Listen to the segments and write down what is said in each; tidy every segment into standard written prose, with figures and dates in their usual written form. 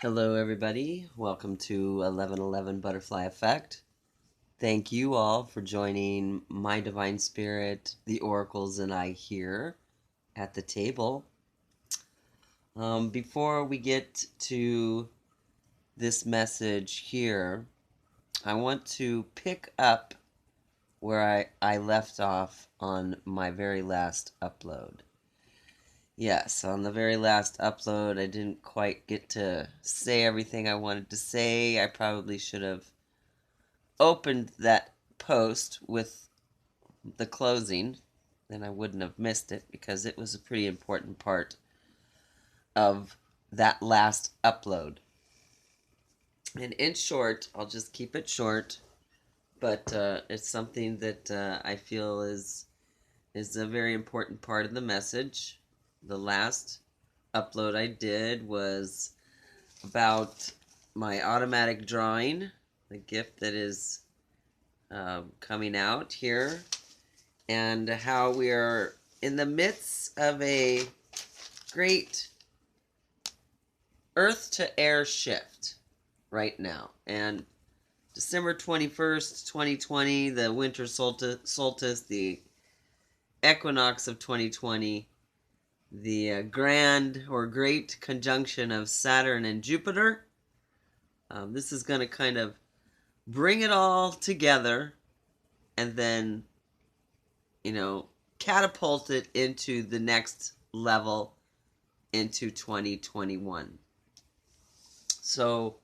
Hello, everybody. Welcome to 1111 Butterfly Effect. Thank you all for joining my Divine Spirit, the Oracles, and I here at the table. Before we get to this message here, I want to pick up where I left off on my very last upload. Yes, on the very last upload, I didn't quite get to say everything I wanted to say. I probably should have opened that post with the closing, then I wouldn't have missed it because it was a pretty important part of that last upload. And in short, I'll just keep it short, but it's something that I feel is a very important part of the message. The last upload I did was about my automatic drawing, the gift that is coming out here, and how we are in the midst of a great earth to air shift right now. And December 21st, 2020, the winter solstice, the equinox of 2020, the grand or great conjunction of Saturn and Jupiter. This is going to kind of bring it all together and then, catapult it into the next level into 2021. So,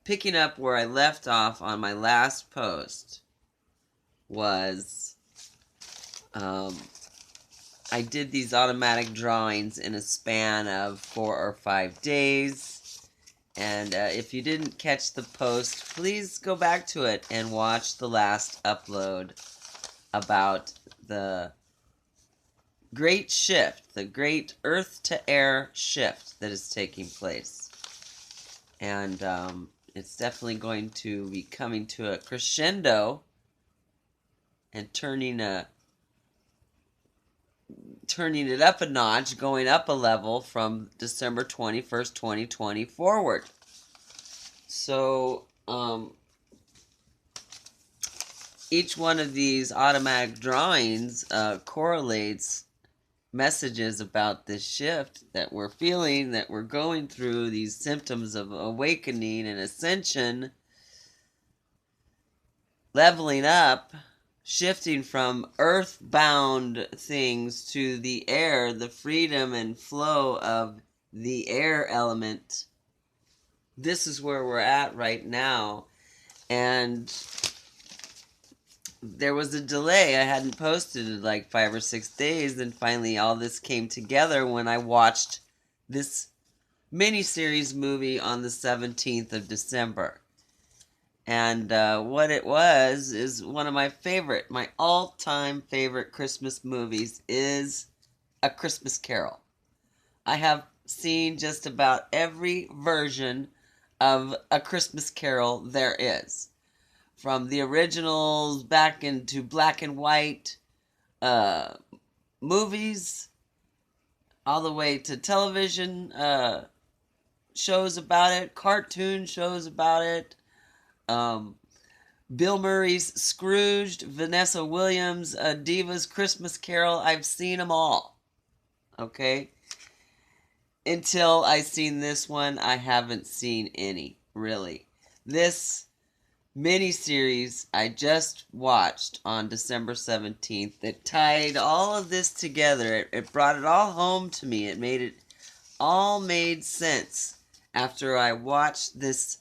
picking up where I left off on my last post was I did these automatic drawings in a span of 4 or 5 days. And if you didn't catch the post, please go back to it and watch the last upload about the great shift, the great earth to air shift that is taking place. And it's definitely going to be coming to a crescendo and turning it up a notch, going up a level from December 21st, 2020 forward. So, each one of these automatic drawings correlates messages about this shift that we're feeling, that we're going through, these symptoms of awakening and ascension, leveling up, shifting from earthbound things to the air, the freedom and flow of the air element. This is where we're at right now. And there was a delay. I hadn't posted in like 5 or 6 days, and finally all this came together when I watched this miniseries movie on the 17th of December. And what it was is one of my all-time favorite Christmas movies is A Christmas Carol. I have seen just about every version of A Christmas Carol there is. From the originals back into black and white movies, all the way to television shows about it, cartoon shows about it, Bill Murray's Scrooged, Vanessa Williams, Diva's Christmas Carol. I've seen them all. Okay? Until I seen this one, I haven't seen any, really. This miniseries I just watched on December 17th that tied all of this together. It brought it all home to me. It all made sense after I watched this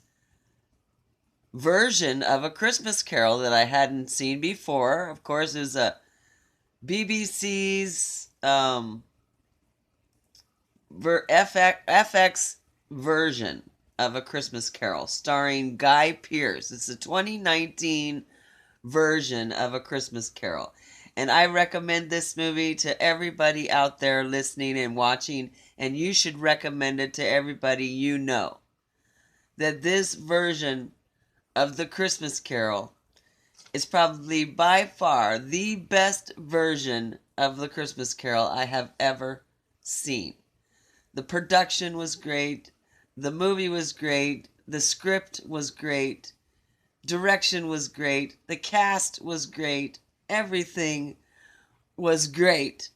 version of A Christmas Carol that I hadn't seen before. Of course, it was a BBC's FX version of A Christmas Carol starring Guy Pearce. It's a 2019 version of A Christmas Carol. And I recommend this movie to everybody out there listening and watching, and you should recommend it to everybody you know. That this version of The Christmas Carol is probably by far the best version of The Christmas Carol I have ever seen. The production was great. The movie was great. The script was great. Direction was great. The cast was great. Everything was great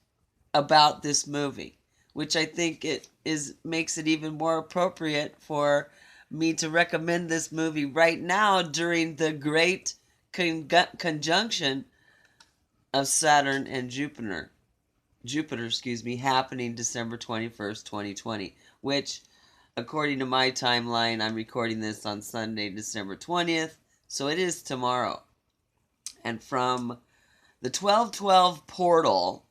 about this movie, which I think it is makes it even more appropriate for me to recommend this movie right now during the great conjunction of Saturn and Jupiter. Happening December 21st, 2020, which, according to my timeline, I'm recording this on Sunday, December 20th, so it is tomorrow. And from the 12/12 portal,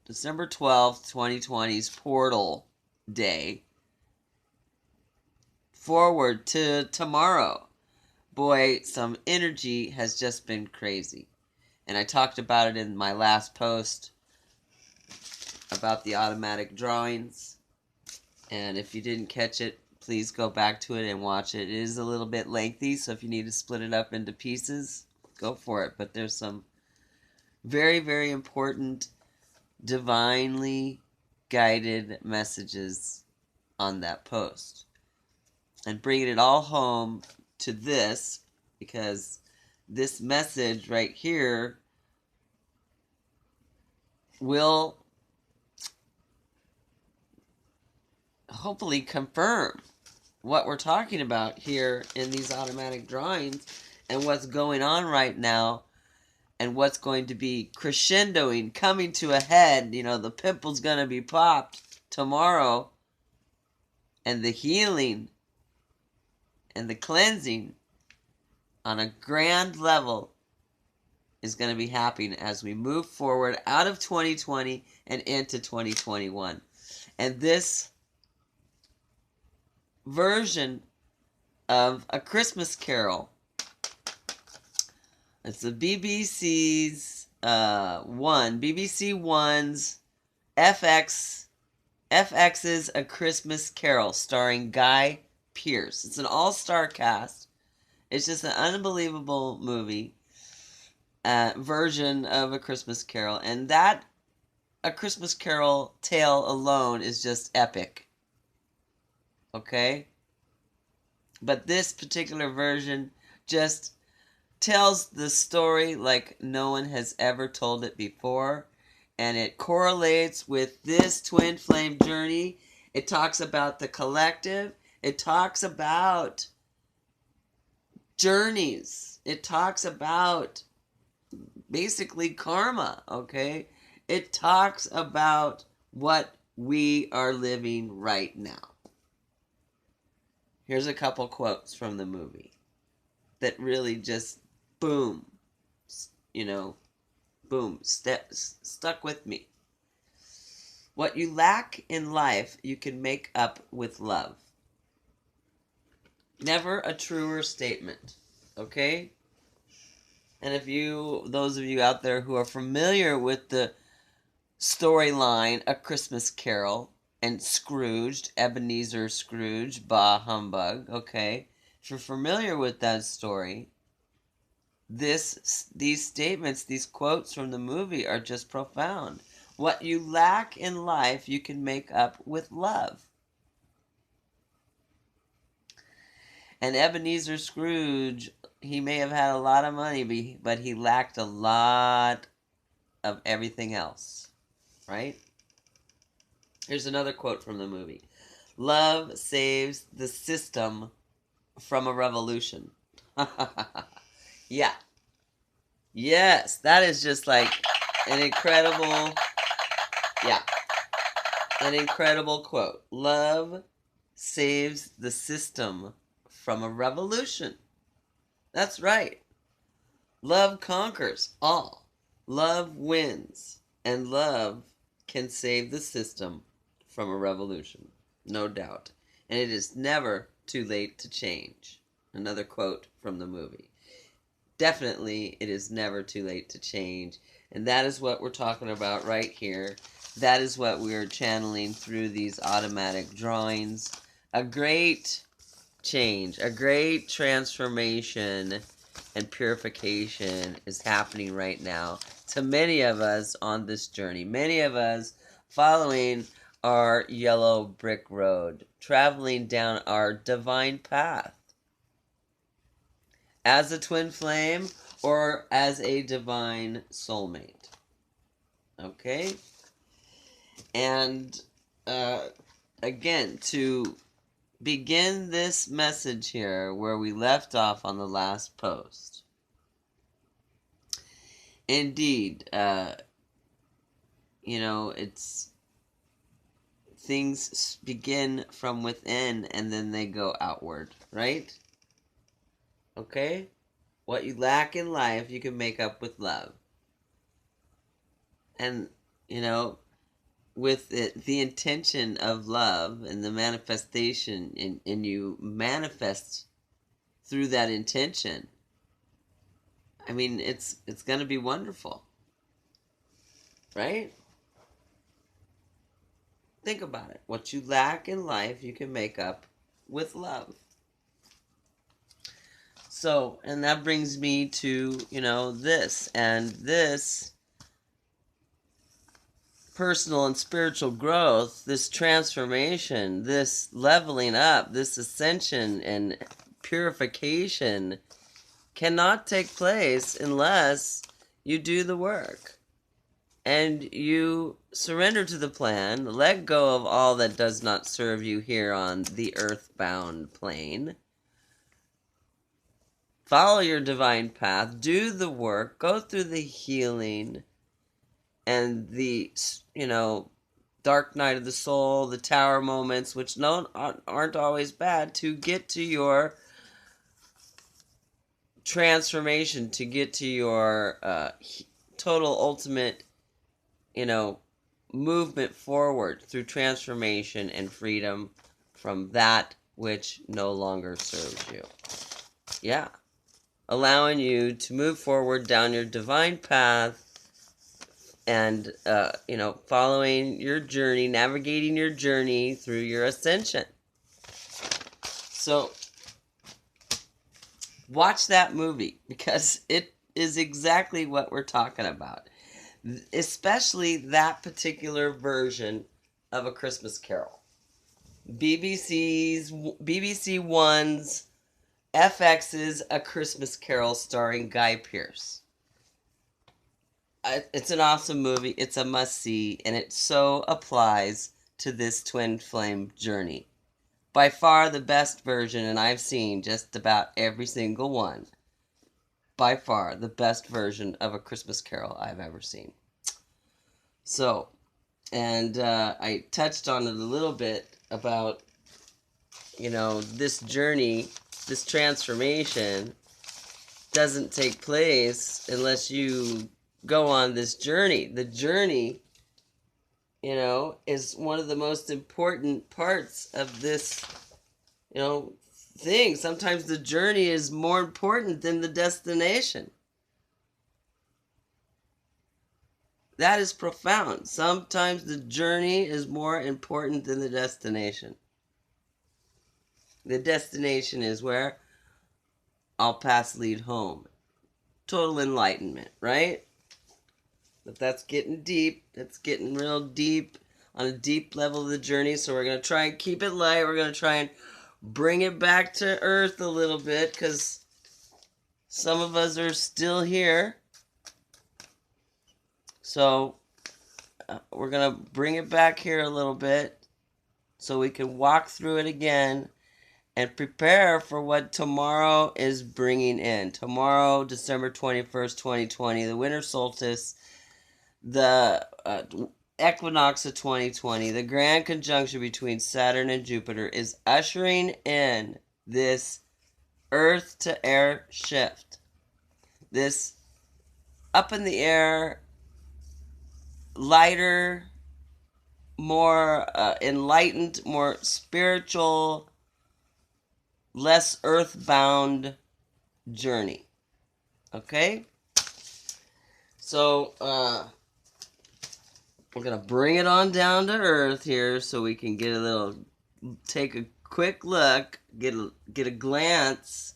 December 12th, 2020's portal day, forward to tomorrow, boy, some energy has just been crazy. And I talked about it in my last post about the automatic drawings. And if you didn't catch it, please go back to it and watch it. It is a little bit lengthy, so if you need to split it up into pieces, go for it. But there's some very, very important, divinely guided messages on that post. And bringing it all home to this, because this message right here will hopefully confirm what we're talking about here in these automatic drawings and what's going on right now and what's going to be crescendoing, coming to a head. You know, the pimple's going to be popped tomorrow, and the healing and the cleansing on a grand level is going to be happening as we move forward out of 2020 and into 2021. And this version of A Christmas Carol, it's the BBC's BBC One's FX's A Christmas Carol, starring Guy Pearce. It's an all-star cast. It's just an unbelievable movie version of A Christmas Carol, and that A Christmas Carol tale alone is just epic. Okay? But this particular version just tells the story like no one has ever told it before, and it correlates with this twin flame journey. It talks about the collective. It talks about journeys. It talks about basically karma, okay? It talks about what we are living right now. Here's a couple quotes from the movie that really just, boom, boom, stuck with me. What you lack in life, you can make up with love. Never a truer statement, okay? And those of you out there who are familiar with the storyline, A Christmas Carol, and Scrooged, Ebenezer Scrooge, bah humbug, okay? If you're familiar with that story, these statements, these quotes from the movie are just profound. What you lack in life, you can make up with love. And Ebenezer Scrooge, he may have had a lot of money, but he lacked a lot of everything else, right? Here's another quote from the movie. Love saves the system from a revolution. Yeah. Yes, that is just like an incredible quote. Love saves the system from a revolution. That's right. Love conquers all. Love wins. And love can save the system from a revolution. No doubt. And it is never too late to change. Another quote from the movie. Definitely, it is never too late to change. And that is what we're talking about right here. That is what we're channeling through these automatic drawings. A great change, a great transformation and purification is happening right now to many of us on this journey. Many of us following our yellow brick road, traveling down our divine path as a twin flame or as a divine soulmate. Okay? And again, to begin this message here where we left off on the last post. Indeed, it's things begin from within and then they go outward, right? Okay? What you lack in life, you can make up with love. And, with it, the intention of love and the manifestation, and you manifest through that intention, I mean, it's going to be wonderful. Right? Think about it. What you lack in life, you can make up with love. So, and that brings me to, this. And this personal and spiritual growth, this transformation, this leveling up, this ascension and purification cannot take place unless you do the work. And you surrender to the plan, let go of all that does not serve you here on the earthbound plane. Follow your divine path, do the work, go through the healing and the, dark night of the soul, the tower moments, which aren't always bad, to get to your transformation, to get to your total ultimate, movement forward through transformation and freedom from that which no longer serves you. Yeah. Allowing you to move forward down your divine path and, following your journey, navigating your journey through your ascension. So, watch that movie because it is exactly what we're talking about. Especially that particular version of A Christmas Carol. BBC One's FX's A Christmas Carol starring Guy Pearce. It's an awesome movie. It's a must-see, and it so applies to this twin flame journey. By far the best version, and I've seen just about every single one. By far the best version of A Christmas Carol I've ever seen. So, and I touched on it a little bit about, this journey, this transformation doesn't take place unless you go on this journey. The journey, is one of the most important parts of this, thing. Sometimes the journey is more important than the destination. That is profound. Sometimes the journey is more important than the destination. The destination is where? All paths lead home. Total enlightenment, right? But that's getting deep. That's getting real deep on a deep level of the journey. So we're going to try and keep it light. We're going to try and bring it back to earth a little bit because some of us are still here. So we're going to bring it back here a little bit so we can walk through it again and prepare for what tomorrow is bringing in. Tomorrow, December 21st, 2020, the winter solstice, the equinox of 2020, the grand conjunction between Saturn and Jupiter is ushering in this earth to air shift. This up in the air, lighter, more enlightened, more spiritual, less earthbound journey. Okay? So, we're going to bring it on down to earth here so we can take a quick look, get a glance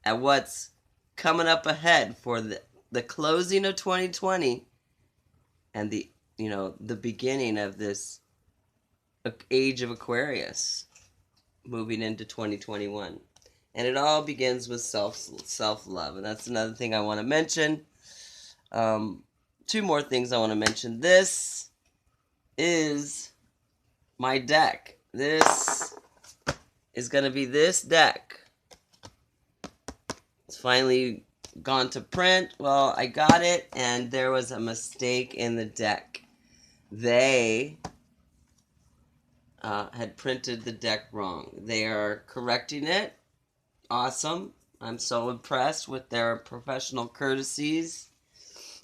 at what's coming up ahead for the closing of 2020 and the beginning of this age of Aquarius, moving into 2021. And it all begins with self-love. And that's another thing I want to mention. Two more things I want to mention. This is my deck. This is going to be this deck. It's finally gone to print. Well, I got it, and there was a mistake in the deck. They had printed the deck wrong. They are correcting it. Awesome. I'm so impressed with their professional courtesies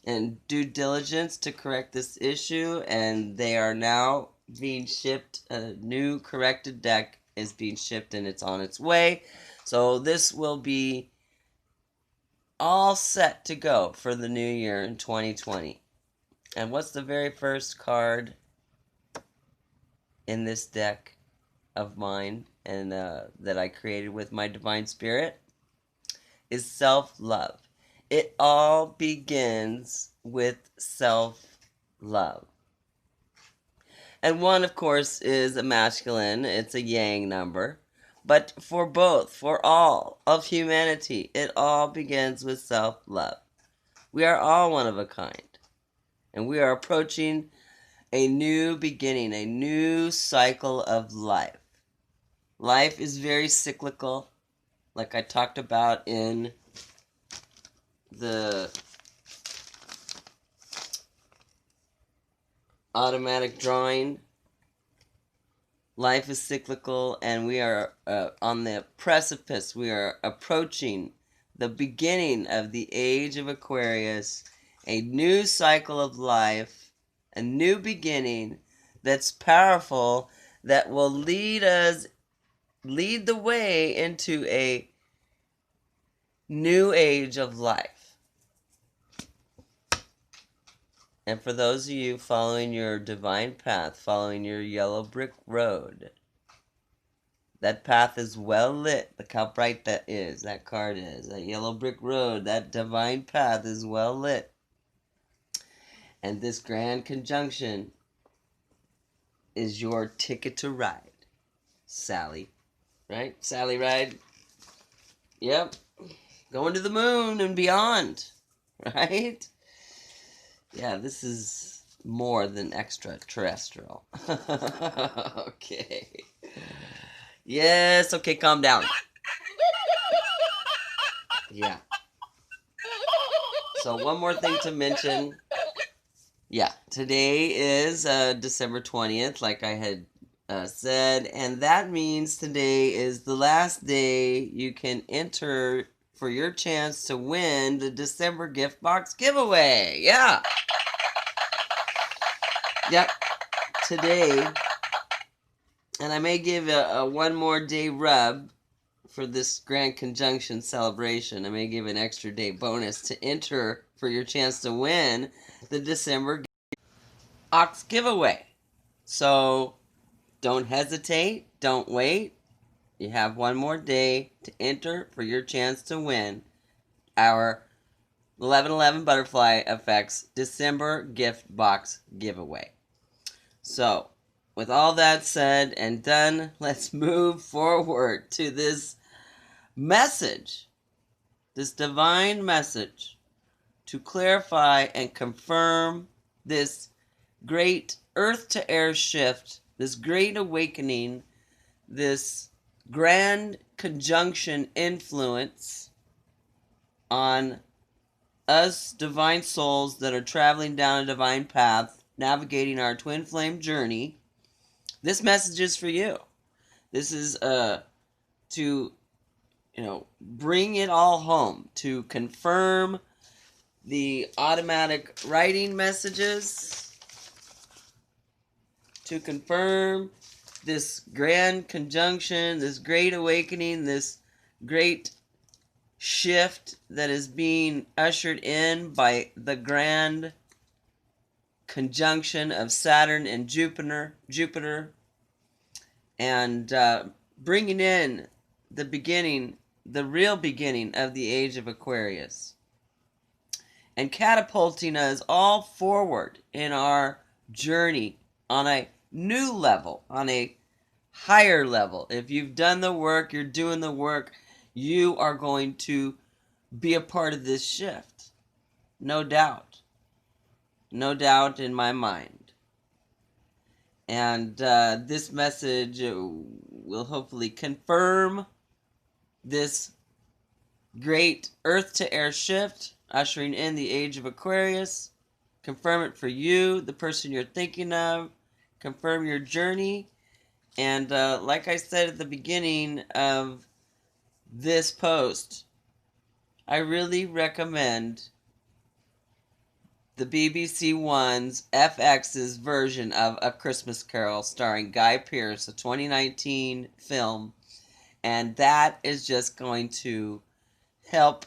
and due diligence to correct this issue, and they are now being shipped. A new corrected deck is being shipped, and it's on its way. So this will be all set to go for the new year in 2020. And what's the very first card in this deck of mine and that I created with my divine spirit? Is self-love. It all begins with self-love. And 1, of course, is a masculine. It's a yang number. But for both, for all of humanity, it all begins with self-love. We are all one of a kind. And we are approaching a new beginning, a new cycle of life. Life is very cyclical, like I talked about in the automatic drawing. Life is cyclical, and we are on the precipice. We are approaching the beginning of the age of Aquarius, a new cycle of life, a new beginning that's powerful, that will lead the way into a new age of life. And for those of you following your divine path, following your yellow brick road, that path is well lit. Look how bright that is, that card is. That yellow brick road, that divine path is well lit. And this grand conjunction is your ticket to ride, Sally. Right? Sally ride. Yep. Going to the moon and beyond. Right? Yeah, this is more than extraterrestrial. Okay. Yes, okay, calm down. Yeah. So one more thing to mention. Yeah, today is December 20th, like I had said, and that means today is the last day you can enter for your chance to win the December gift box giveaway. Yeah. Yep. Today, and I may give a one more day rub for this grand conjunction celebration. I may give an extra day bonus to enter for your chance to win the December Ox giveaway. So don't hesitate, don't wait. You have one more day to enter for your chance to win our 1111 Butterfly Effects December gift box giveaway. So, with all that said and done, let's move forward to this message, this divine message, to clarify and confirm this great earth to air shift, this great awakening, this grand conjunction influence on us divine souls that are traveling down a divine path, navigating our twin flame journey. This message is for you. This is to bring it all home, to confirm the automatic writing messages, to confirm this grand conjunction, this great awakening, this great shift that is being ushered in by the grand conjunction of Saturn and Jupiter, and bringing in the beginning, the real beginning of the age of Aquarius, and catapulting us all forward in our journey on a new level, on a higher level. If you've done the work, you're doing the work, you are going to be a part of this shift. No doubt. No doubt in my mind. And this message will hopefully confirm this great earth to air shift, ushering in the age of Aquarius. Confirm it for you, the person you're thinking of. Confirm your journey. And like I said at the beginning of this post, I really recommend the BBC One's FX's version of A Christmas Carol starring Guy Pearce, a 2019 film. And that is just going to help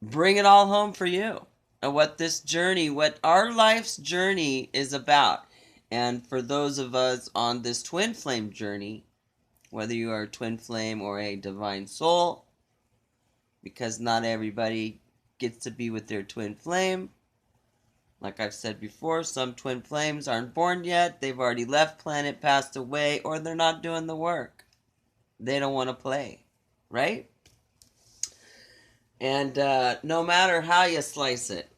bring it all home for you. And what this journey, what our life's journey is about. And for those of us on this twin flame journey, whether you are a twin flame or a divine soul, because not everybody gets to be with their twin flame. Like I've said before, some twin flames aren't born yet. They've already left planet, passed away, or they're not doing the work. They don't want to play, right? And no matter how you slice it,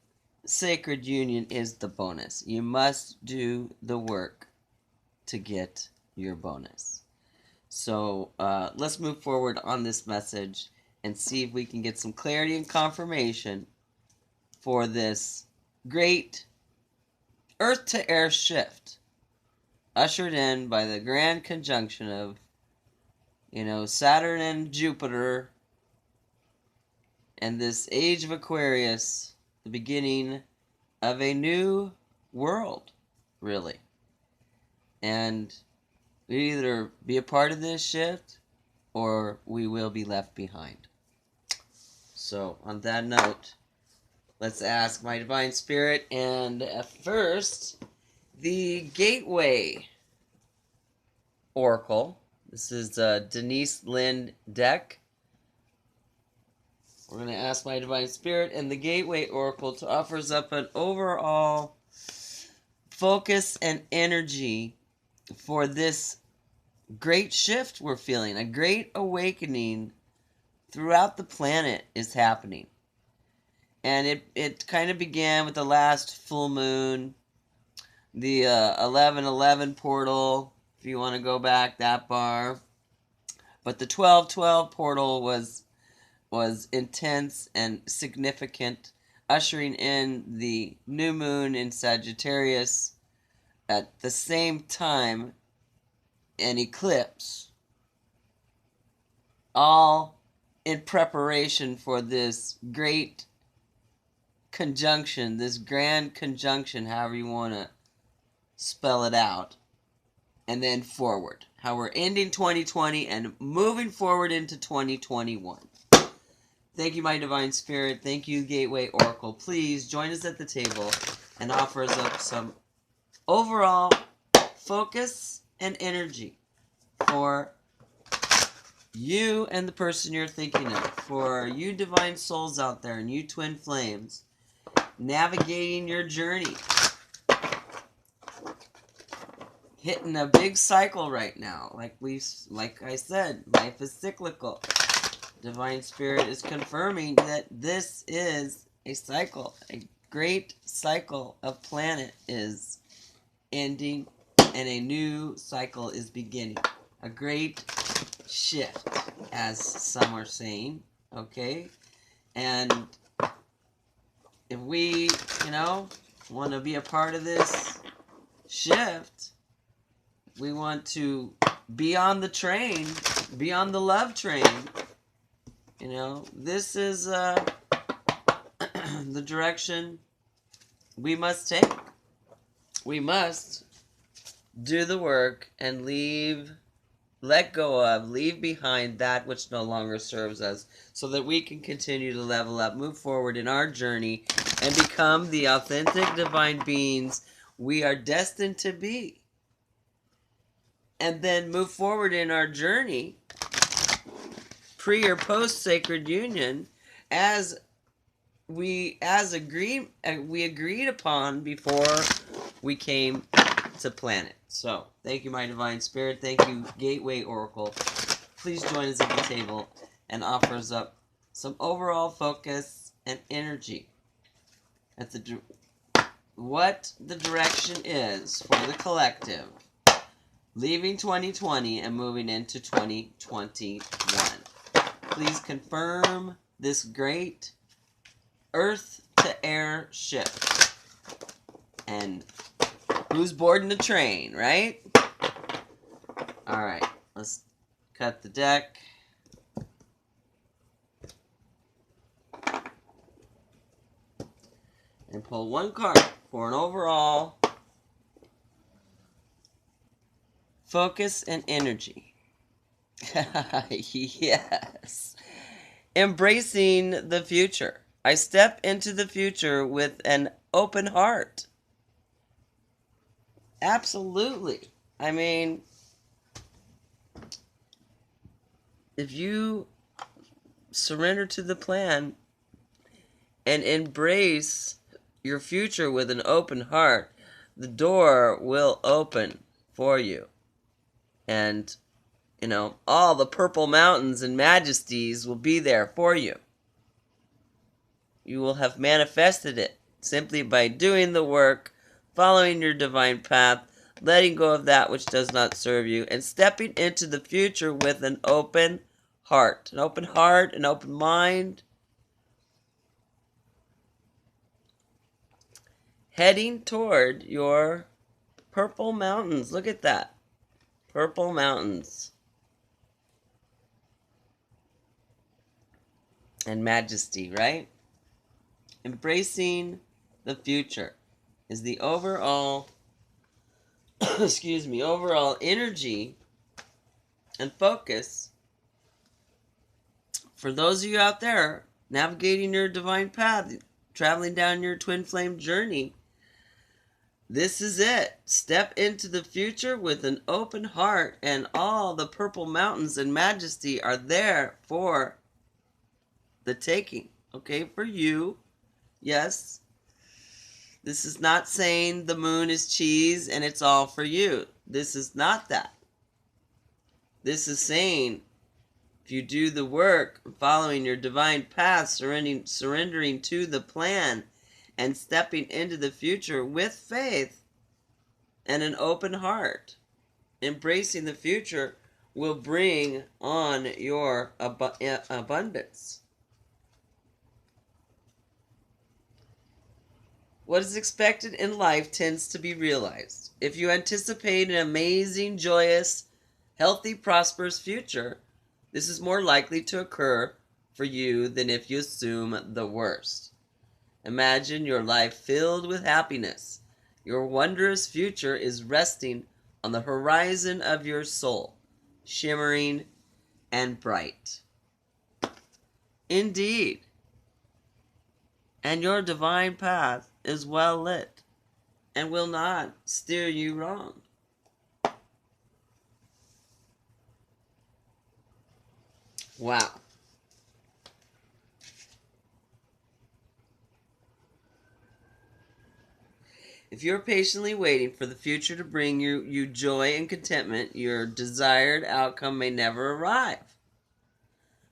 sacred union is the bonus. You must do the work to get your bonus. So let's move forward on this message and see if we can get some clarity and confirmation for this great earth to air shift ushered in by the grand conjunction of, Saturn and Jupiter and this age of Aquarius, the beginning of a new world, really. And we either be a part of this shift or we will be left behind. So, on that note, let's ask my Divine Spirit, and first, the Gateway Oracle. This is Denise Lynn deck. We're going to ask my Divine Spirit and the Gateway Oracle to offer us up an overall focus and energy for this great shift we're feeling. A great awakening throughout the planet is happening. And it kind of began with the last full moon, the 11/11 portal, if you want to go back that far. But the 12/12 portal was intense and significant, ushering in the new moon in Sagittarius at the same time an eclipse, all in preparation for this great conjunction, this grand conjunction, however you want to spell it out, and then forward. How we're ending 2020 and moving forward into 2021. Thank you, my Divine Spirit. Thank you, Gateway Oracle. Please join us at the table and offer us up some overall focus and energy for you and the person you're thinking of. For you divine souls out there and you twin flames navigating your journey. Hitting a big cycle right now. Like I said, life is cyclical. Divine Spirit is confirming that this is a cycle. A great cycle of planet is ending and a new cycle is beginning. A great shift, as some are saying. Okay? And if we, want to be a part of this shift, we want to be on the train, be on the love train. This is the direction we must take. We must do the work and let go of, leave behind that which no longer serves us, so that we can continue to level up, move forward in our journey, and become the authentic divine beings we are destined to be. And then move forward in our journey, pre or post sacred union, as we agreed upon before we came to plan it. So, thank you, my divine spirit. Thank you, Gateway Oracle. Please join us at the table and offer us up some overall focus and energy at what the direction is for the collective, leaving 2020 and moving into 2021. Please confirm this great earth to air shift. And who's boarding the train, right? All right, let's cut the deck. And pull one card for an overall focus and energy. Yes. Embracing the future. I step into the future with an open heart. Absolutely. I mean, if you surrender to the plan and embrace your future with an open heart, the door will open for you. And, you know, all the purple mountains and majesties will be there for you. You will have manifested it simply by doing the work, following your divine path, letting go of that which does not serve you, and stepping into the future with an open heart. An open heart, an open mind. Heading toward your purple mountains. Look at that. Purple mountains. And majesty, right? Embracing the future is the overall, overall energy and focus for those of you out there navigating your divine path, traveling down your twin flame journey. This is it. Step into the future with an open heart, and all the purple mountains and majesty are there for the taking. Okay, for you. Yes. This is not saying the moon is cheese and it's all for you. This is not that. This is saying if you do the work, following your divine path, surrendering to the plan, and stepping into the future with faith and an open heart, embracing the future will bring on your abundance. What is expected in life tends to be realized. If you anticipate an amazing, joyous, healthy, prosperous future, this is more likely to occur for you than if you assume the worst. Imagine your life filled with happiness. Your wondrous future is resting on the horizon of your soul, shimmering and bright. Indeed. And your divine path is well lit and will not steer you wrong. Wow. If you're patiently waiting for the future to bring you joy and contentment, your desired outcome may never arrive.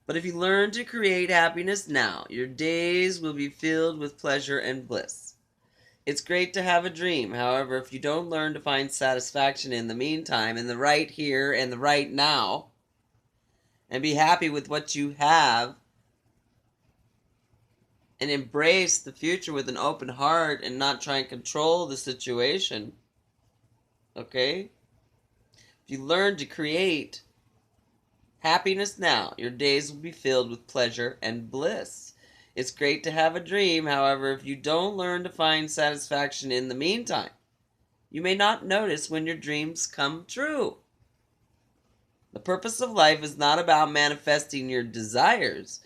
But if you learn to create happiness now, your days will be filled with pleasure and bliss. It's great to have a dream. However, if you don't learn to find satisfaction in the meantime, in the right here and the right now, and be happy with what you have, and embrace the future with an open heart and not try and control the situation, okay? If you learn to create happiness now, your days will be filled with pleasure and bliss. It's great to have a dream. However, if you don't learn to find satisfaction in the meantime, you may not notice when your dreams come true. The purpose of life is not about manifesting your desires.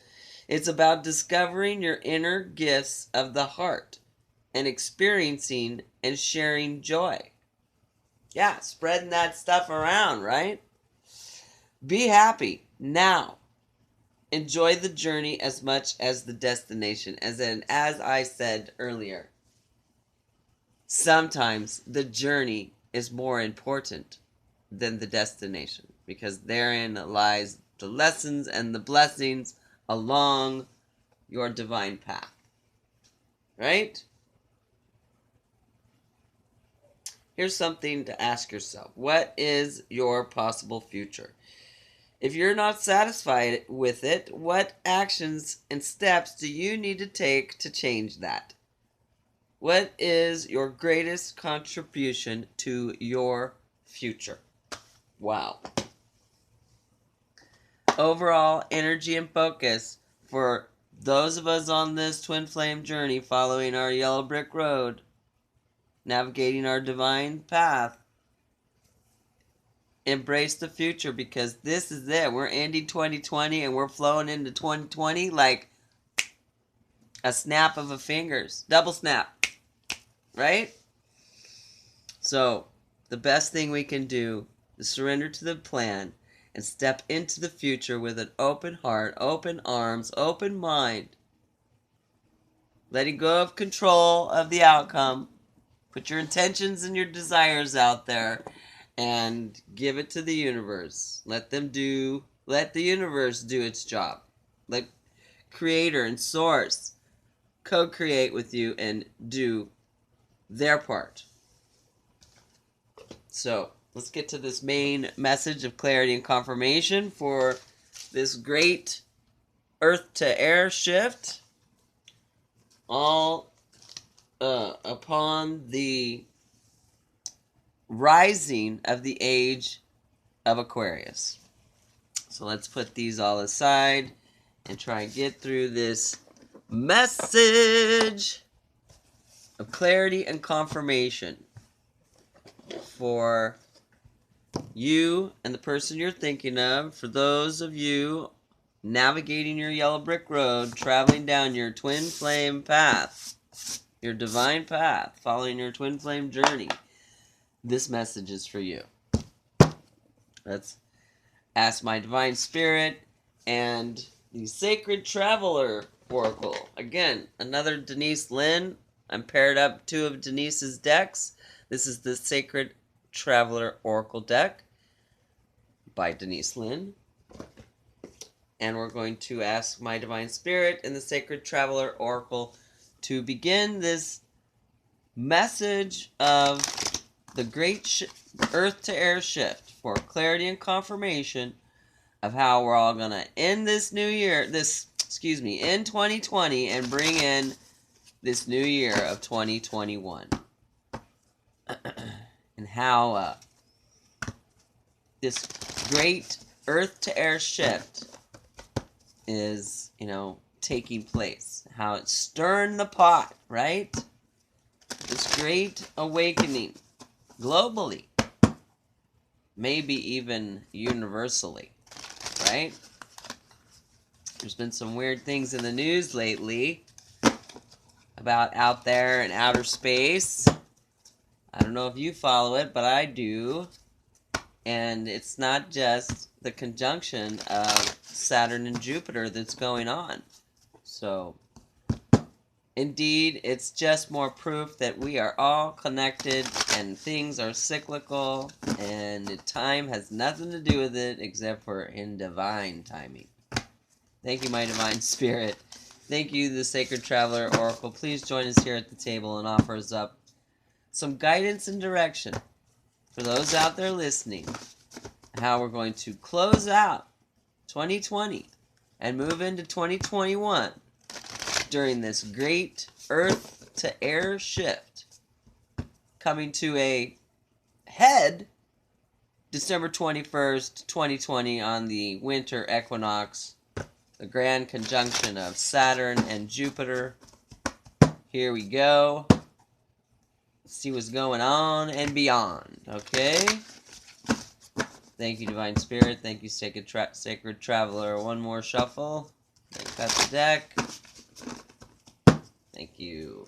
It's about discovering your inner gifts of the heart and experiencing and sharing joy. Yeah, spreading that stuff around, right? Be happy now. Enjoy the journey as much as the destination. As I said earlier, sometimes the journey is more important than the destination, because therein lies the lessons and the blessings along your divine path. Right? Here's something to ask yourself. What is your possible future? If you're not satisfied with it, what actions and steps do you need to take to change that? What is your greatest contribution to your future? Wow. Overall energy and focus for those of us on this twin flame journey, following our yellow brick road, navigating our divine path. Embrace the future, because this is it. We're ending 2020 and we're flowing into 2020 like a snap of a fingers. Double snap. Right? So, the best thing we can do is surrender to the plan and step into the future with an open heart, open arms, open mind. Letting go of control of the outcome. Put your intentions and your desires out there and give it to the universe. Let the universe do its job. Let Creator and Source co-create with you and do their part. So, let's get to this main message of clarity and confirmation for this great earth to air shift, all upon the rising of the age of Aquarius. So let's put these all aside and try and get through this message of clarity and confirmation for you and the person you're thinking of. For those of you navigating your yellow brick road, traveling down your twin flame path, your divine path, following your twin flame journey, this message is for you. Let's ask my divine spirit and the Sacred Traveler Oracle. Again, another Denise Linn. I'm paired up two of Denise's decks. This is the Sacred Traveler Oracle deck by Denise Linn. And we're going to ask my divine spirit and the Sacred Traveler Oracle to begin this message of the great earth to air shift for clarity and confirmation of how we're all going to end this new year, in 2020, and bring in this new year of 2021. And how this great earth to air shift is, taking place. How it's stirring the pot, right? This great awakening globally, maybe even universally, right? There's been some weird things in the news lately about out there in outer space. I don't know if you follow it, but I do. And it's not just the conjunction of Saturn and Jupiter that's going on. So, indeed, it's just more proof that we are all connected and things are cyclical and time has nothing to do with it except for in divine timing. Thank you, my divine spirit. Thank you, the Sacred Traveler Oracle. Please join us here at the table and offer us up some guidance and direction for those out there listening, how we're going to close out 2020 and move into 2021 during this great earth to air shift, coming to a head December 21st, 2020 on the winter equinox, the grand conjunction of Saturn and Jupiter. Here we go. Let's see what's going on and beyond, okay? Thank you, Divine Spirit. Thank you, Sacred Traveler. One more shuffle. Cut the deck. Thank you.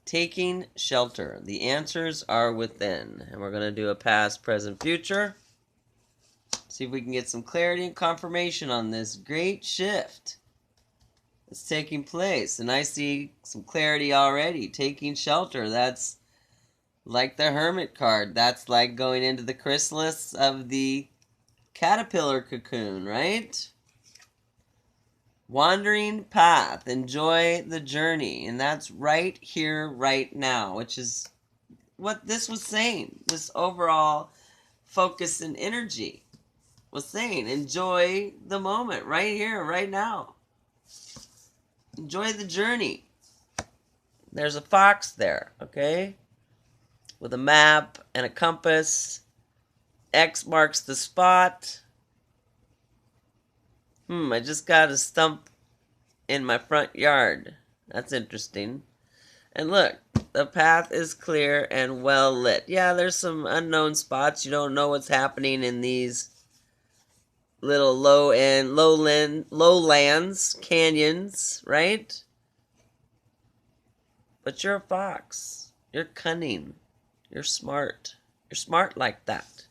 Taking shelter. The answers are within. And we're going to do a past, present, future. See if we can get some clarity and confirmation on this great shift is taking place. And I see some clarity already. Taking shelter. That's like the Hermit card. That's like going into the chrysalis of the caterpillar cocoon, right? Wandering path. Enjoy the journey. And that's right here, right now, which is what this was saying. This overall focus and energy was saying. Enjoy the moment right here, right now. Enjoy the journey. There's a fox there, okay? With a map and a compass. X marks the spot. I just got a stump in my front yard. That's interesting. And look, the path is clear and well lit. Yeah, there's some unknown spots. You don't know what's happening in these little lowlands, canyons, right? But you're a fox. You're cunning. You're smart. You're smart like that.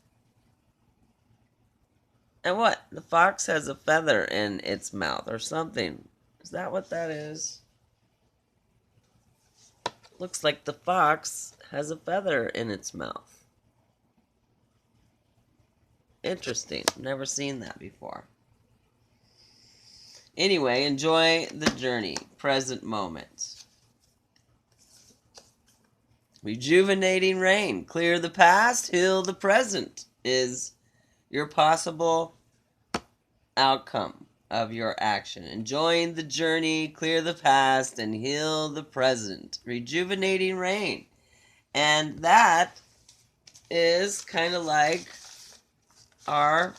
And what? The fox has a feather in its mouth or something. Is that what that is? Looks like the fox has a feather in its mouth. Interesting. Never seen that before. Anyway, enjoy the journey. Present moment. Rejuvenating rain. Clear the past, heal the present is your possible outcome of your action. Enjoying the journey, clear the past, and heal the present. Rejuvenating rain. And that is kind of like our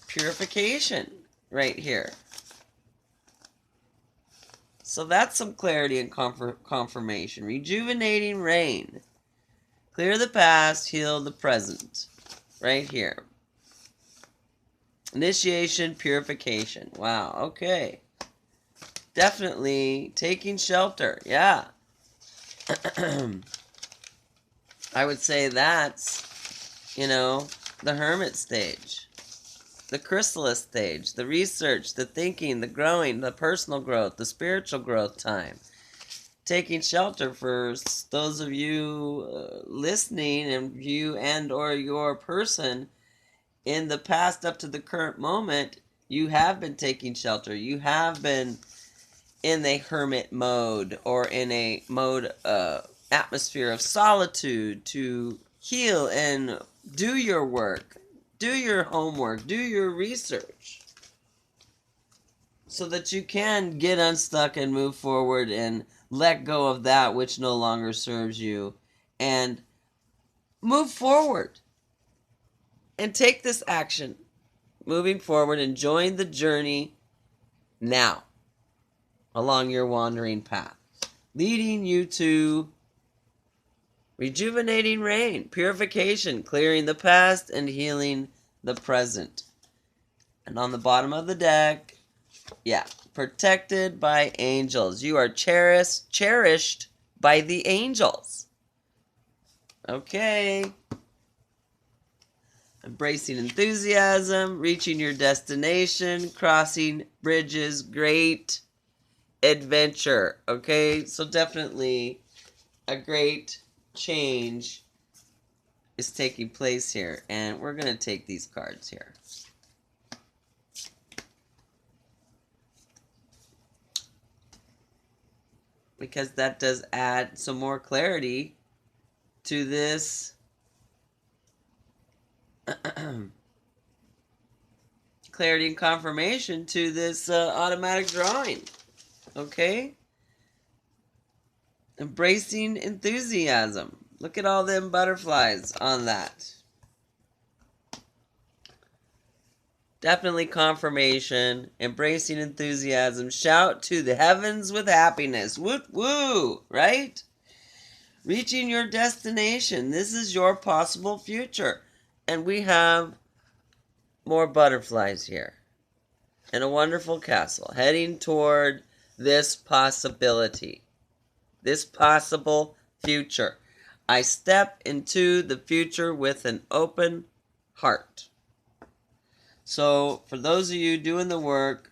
purification right here. So that's some clarity and confirmation. Rejuvenating rain. Clear the past, heal the present. Right here. Initiation, purification. Wow, okay. Definitely taking shelter. Yeah. I would say that's, the hermit stage. The chrysalis stage, the research, the thinking, the growing, the personal growth, the spiritual growth time. Taking shelter for those of you listening, and you and or your person in the past up to the current moment, you have been taking shelter. You have been in a hermit mode or in a mode atmosphere of solitude to heal and do your work. Do your homework, do your research, so that you can get unstuck and move forward and let go of that which no longer serves you and move forward and take this action, moving forward, enjoying the journey now along your wandering path, leading you to rejuvenating rain, purification, clearing the past and healing the present. And on the bottom of the deck, protected by angels. You are cherished by the angels. Okay. Embracing enthusiasm, reaching your destination, crossing bridges, great adventure. Okay, so definitely a great change is taking place here, and we're going to take these cards here. Because that does add some more clarity to this clarity and confirmation to this automatic drawing. Okay? Embracing enthusiasm. Look at all them butterflies on that. Definitely confirmation. Embracing enthusiasm. Shout to the heavens with happiness. Woo woo, right? Reaching your destination. This is your possible future. And we have more butterflies here. And a wonderful castle. Heading toward this possibility. This possible future. I step into the future with an open heart. So, for those of you doing the work,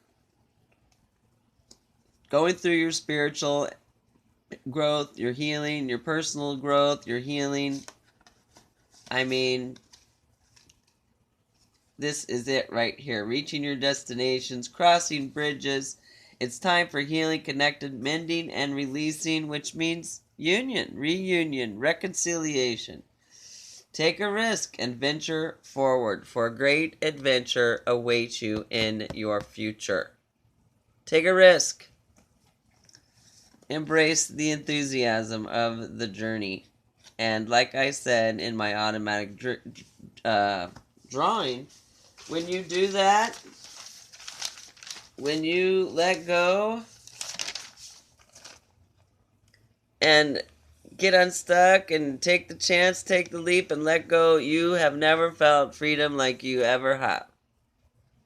going through your spiritual growth, your healing, your personal growth, your healing. I mean, this is it right here. Reaching your destinations, crossing bridges. It's time for healing, connected, mending, and releasing, which means union, reunion, reconciliation. Take a risk and venture forward, for a great adventure awaits you in your future. Take a risk. Embrace the enthusiasm of the journey. And like I said in my automatic drawing, when you do that, when you let go and get unstuck and take the chance, take the leap and let go, you have never felt freedom like you ever have.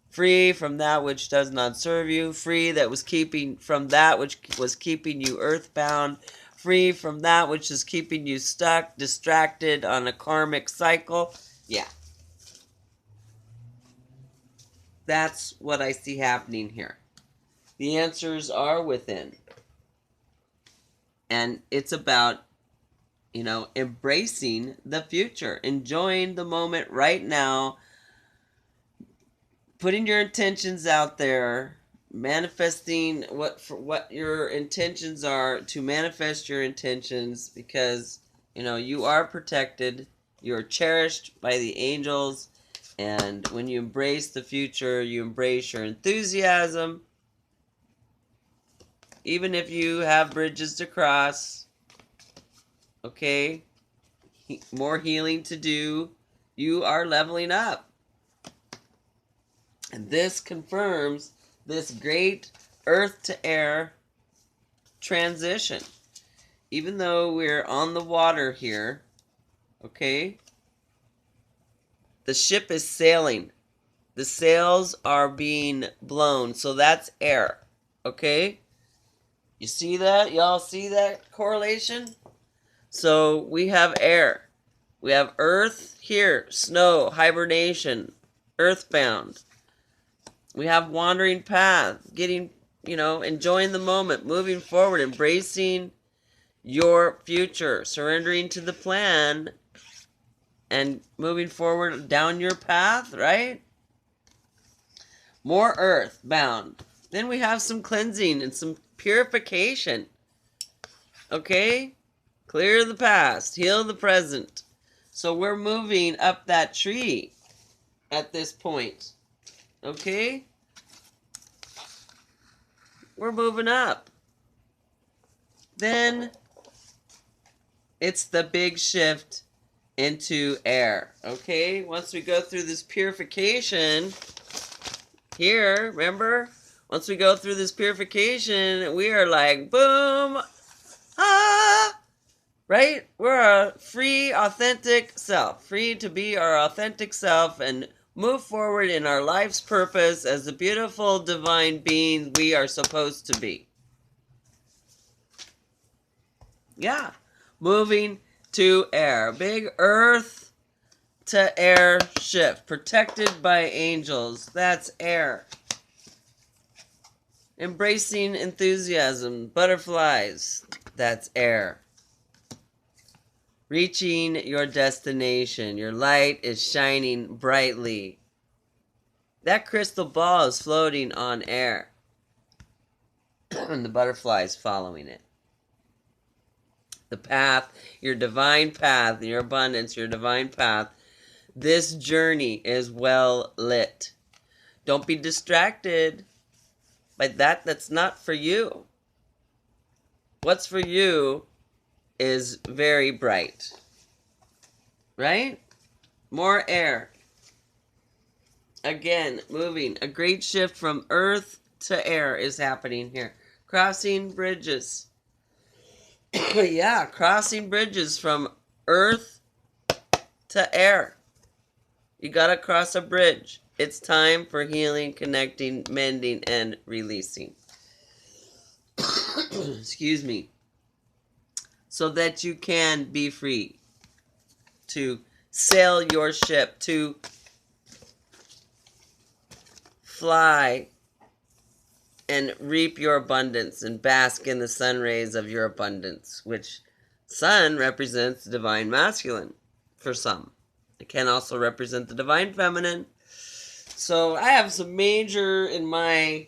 Free from that which does not serve you, free from that which was keeping you earthbound, free from that which is keeping you stuck, distracted on a karmic cycle. Yeah. That's what I see happening here. The answers are within. And it's about, embracing the future, enjoying the moment right now, putting your intentions out there, manifesting what your intentions are, to manifest your intentions, because you are protected, you're cherished by the angels, and when you embrace the future, you embrace your enthusiasm. Even if you have bridges to cross, okay, more healing to do, you are leveling up. And this confirms this great earth to air transition. Even though we're on the water here, okay, the ship is sailing. The sails are being blown, so that's air, okay? You see that? Y'all see that correlation? So we have air. We have earth here, snow, hibernation, earthbound. We have wandering path, getting, enjoying the moment, moving forward, embracing your future, surrendering to the plan, and moving forward down your path, right? More earthbound. Then we have some cleansing and some purification. Okay? Clear the past, heal the present. So we're moving up that tree at this point. Okay? We're moving up. Then it's the big shift into air. Okay? Once we go through this purification here, remember? Once we go through this purification, we are like, boom, ah, right? We're a free, authentic self. Free to be our authentic self and move forward in our life's purpose as the beautiful divine beings we are supposed to be. Yeah. Moving to air. Big earth to air shift. Protected by angels. That's air. Embracing enthusiasm. Butterflies. That's air. Reaching your destination. Your light is shining brightly. That crystal ball is floating on air. And the butterfly is following it. The path, your divine path, your abundance, your divine path. This journey is well lit. Don't be distracted by that. That's not for you. What's for you is very bright. Right? More air. Again, moving. A great shift from earth to air is happening here. Crossing bridges. Yeah, crossing bridges from earth to air. You gotta cross a bridge. It's time for healing, connecting, mending, and releasing. Excuse me. So that you can be free to sail your ship, to fly and reap your abundance and bask in the sun rays of your abundance, which sun represents the divine masculine for some. It can also represent the divine feminine. So I have some major in my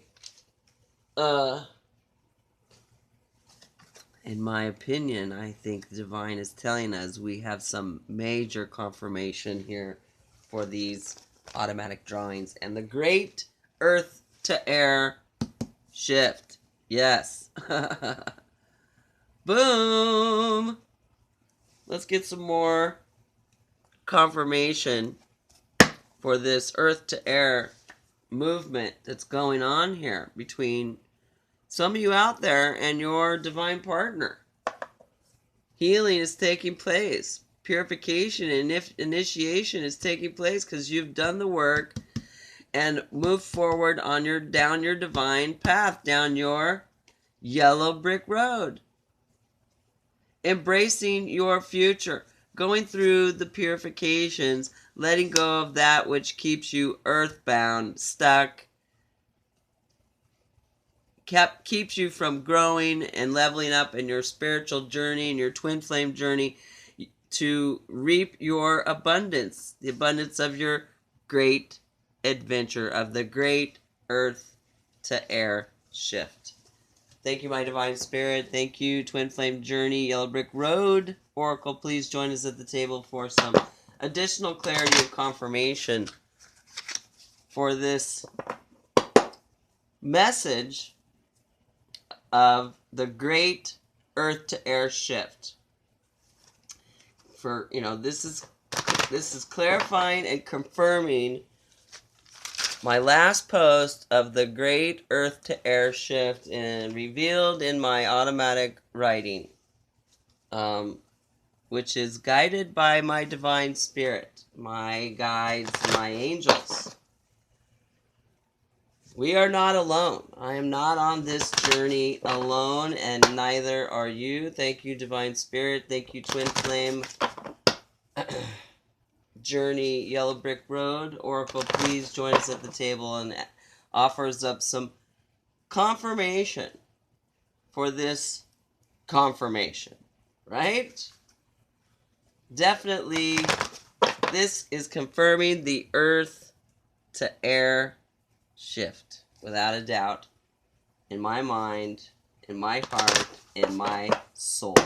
opinion, I think the divine is telling us we have some major confirmation here for these automatic drawings. And the great earth to air shift. Yes. Boom. Let's get some more confirmation for this earth to air movement that's going on here between some of you out there and your divine partner. Healing is taking place. Purification and initiation is taking place because you've done the work and moved forward on down your divine path, down your yellow brick road. Embracing your future, going through the purifications, letting go of that which keeps you earthbound, stuck, keeps you from growing and leveling up in your spiritual journey and your twin flame journey to reap your abundance, the abundance of your great adventure, of the great earth to air shift. Thank you, my divine spirit. Thank you, Twin Flame Journey, Yellow Brick Road. Oracle, please join us at the table for some additional clarity and confirmation for this message of the great earth to air shift. For, this is clarifying and confirming my last post of the great earth to air shift and revealed in my automatic writing, which is guided by my divine spirit, my guides, my angels. We are not alone. I am not on this journey alone, and neither are you. Thank you, divine spirit. Thank you, Twin Flame Journey, Yellow Brick Road. Oracle, please join us at the table and offers up some confirmation for this confirmation, right? Definitely, this is confirming the earth to air shift, without a doubt, in my mind, in my heart, in my soul.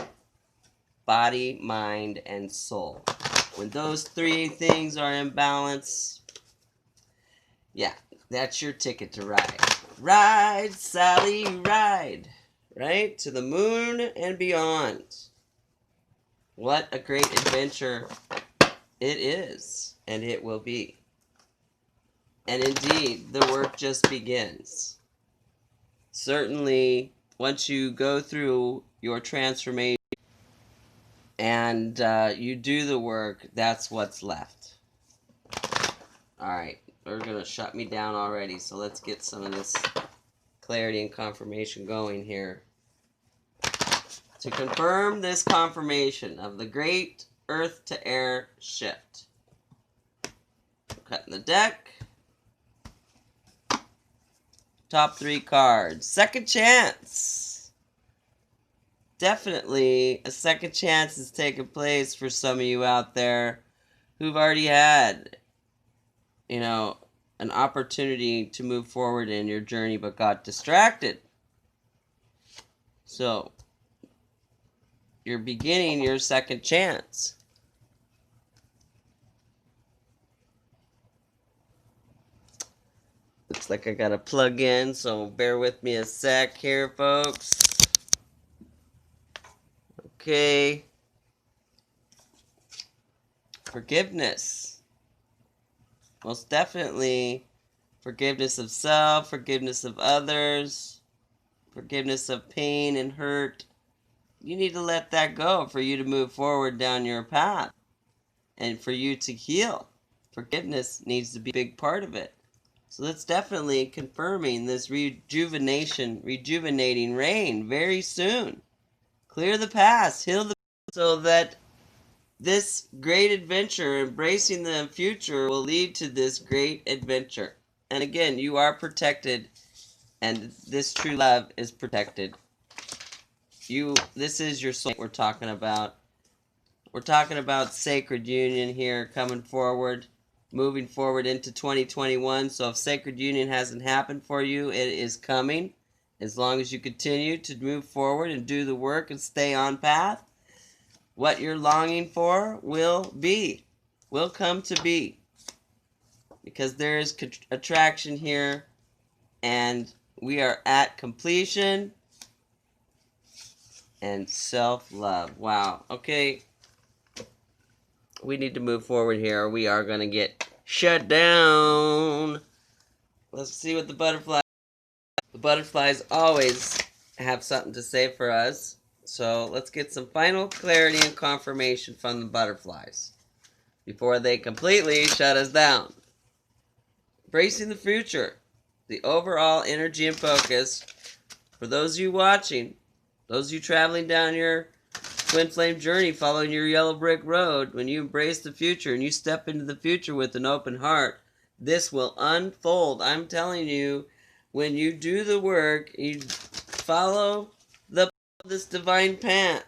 Body, mind, and soul. When those three things are in balance, yeah, that's your ticket to ride. Ride, Sally, ride. Right? To the moon and beyond. What a great adventure it is, and it will be. And indeed, the work just begins. Certainly, once you go through your transformation and you do the work, that's what's left. Alright, they're going to shut me down already, so let's get some of this clarity and confirmation going here. To confirm this confirmation of the great earth to air shift. Cutting the deck. Top 3 cards. Second chance. Definitely a second chance is taking place for some of you out there who've already had, an opportunity to move forward in your journey but got distracted. So, you're beginning your second chance. Looks like I gotta plug in, so bear with me a sec here, folks. Okay. Forgiveness. Most definitely forgiveness of self, forgiveness of others, forgiveness of pain and hurt. You need to let that go for you to move forward down your path and for you to heal. Forgiveness needs to be a big part of it. So that's definitely confirming this rejuvenating rain very soon. Clear the past, heal the past, so that this great adventure, embracing the future, will lead to this great adventure. And again, you are protected And this true love is protected. This is your soul we're talking about. We're talking about sacred union here, coming forward, moving forward into 2021. So if sacred union hasn't happened for you, it is coming. As long as you continue to move forward and do the work and stay on path, what you're longing for will come to be. Because there is attraction here, and we are at completion and self-love. Wow. Okay. We need to move forward here. We are going to get shut down. Let's see what the butterfly... The butterflies always have something to say for us. So let's get some final clarity and confirmation from the butterflies before they completely shut us down. Embracing the future. The overall energy and focus for those of you watching, those of you traveling down your twin flame journey, following your yellow brick road, when you embrace the future and you step into the future with an open heart, this will unfold. I'm telling you, when you do the work, you follow this divine plan,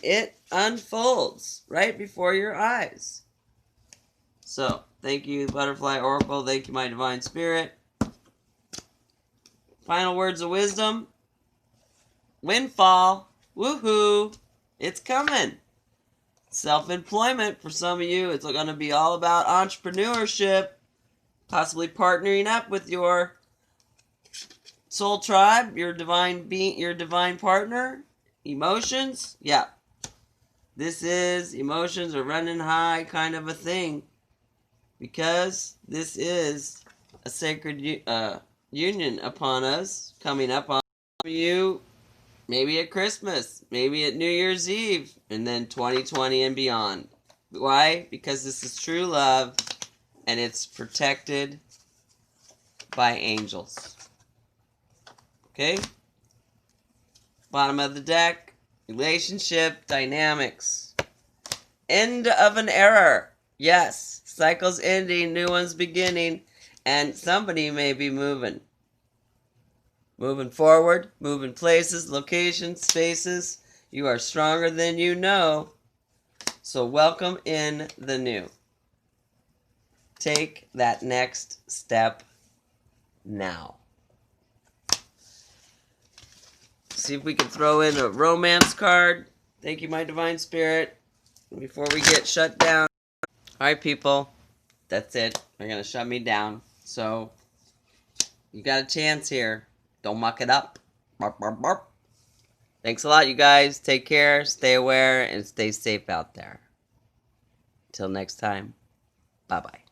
it unfolds right before your eyes. So, thank you, Butterfly Oracle. Thank you, my divine spirit. Final words of wisdom. Windfall. Woohoo. It's coming. Self-employment for some of you. It's going to be all about entrepreneurship. Possibly partnering up with your soul tribe, your divine being, your divine partner. Emotions. Yeah. This is emotions are running high kind of a thing. Because this is a sacred union upon us, coming up on you, maybe at Christmas, maybe at New Year's Eve, and then 2020 and beyond. Why? Because this is true love, and it's protected by angels. Okay? Bottom of the deck, relationship dynamics. End of an era. Yes, cycle's ending, new one's beginning, and somebody may be moving. Moving forward, moving places, locations, spaces. You are stronger than you know. So welcome in the new. Take that next step now. See if we can throw in a romance card. Thank you, my divine spirit. Before we get shut down. Alright, people. That's it. They're going to shut me down. So, you got a chance here. Don't muck it up. Barp, barp, barp. Thanks a lot, you guys. Take care, stay aware, and stay safe out there. Till next time, bye-bye.